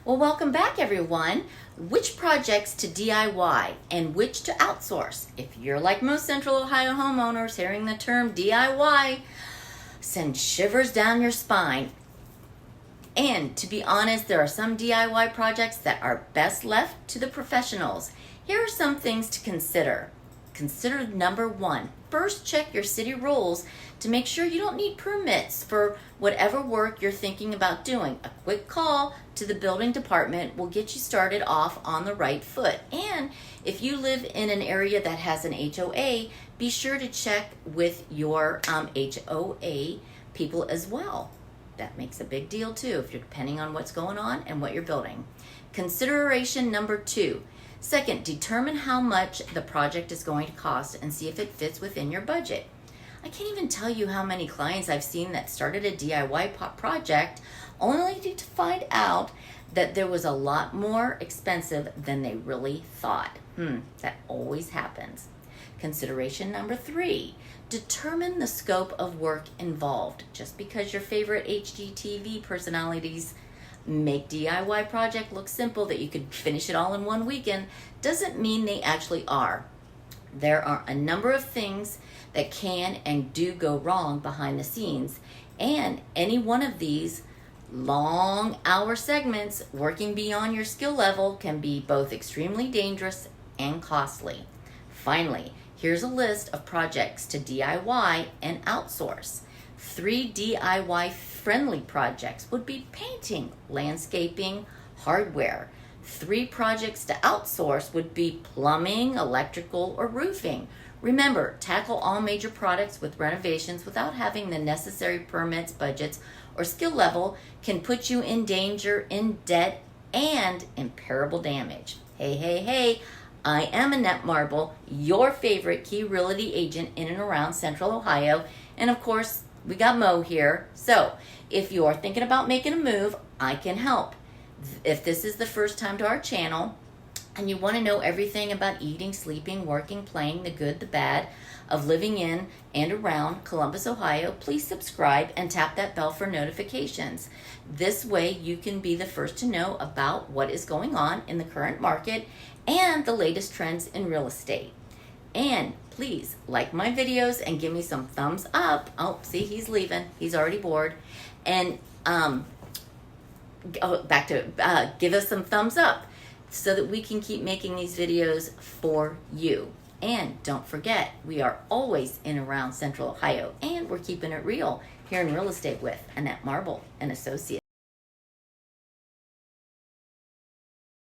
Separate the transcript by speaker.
Speaker 1: Well, welcome back, everyone. Which projects to DIY and which to outsource? If you're like most Central Ohio homeowners, hearing the term DIY send shivers down your spine. And to be honest, there are some DIY projects that are best left to the professionals. Here are some things to consider. Consider number one. First, check your city rules to make sure you don't need permits for whatever work you're thinking about doing. A quick call to the building department will get you started off on the right foot. And if you live in an area that has an HOA, be sure to check with your HOA people as well. That makes a big deal too, if you're depending on what's going on and what you're building. Consideration number two. Second, determine how much the project is going to cost and see if it fits within your budget. I can't even tell you how many clients I've seen that started a DIY project only to find out that there was a lot more expensive than they really thought. That always happens. Consideration number three, determine the scope of work involved. Just because your favorite HGTV personalities make DIY project look simple that you could finish it all in one weekend doesn't mean they actually are. There are a number of things that can and do go wrong behind the scenes, and any one of these long hour segments working beyond your skill level can be both extremely dangerous and costly. Finally, here's a list of projects to DIY and outsource. 3 DIY friendly projects would be painting, landscaping, hardware. 3 projects to outsource would be plumbing, electrical, or roofing. Remember, tackle all major products with renovations without having the necessary permits, budgets, or skill level can put you in danger, in debt, and irreparable damage. Hey, I am Annette Marble, your favorite key realty agent in and around Central Ohio, and of course, we got Mo here. So if you're thinking about making a move, I can help. If this is the first time to our channel and you want to know everything about eating, sleeping, working, playing, the good, the bad of living in and around Columbus, Ohio, please subscribe and tap that bell for notifications. This way you can be the first to know about what is going on in the current market and the latest trends in real estate. And please like my videos and give me some thumbs up. Oh, see, he's leaving. He's already bored. And give us some thumbs up so that we can keep making these videos for you. And don't forget, we are always in and around Central Ohio, and we're keeping it real here in real estate with Annette Marble and Associates.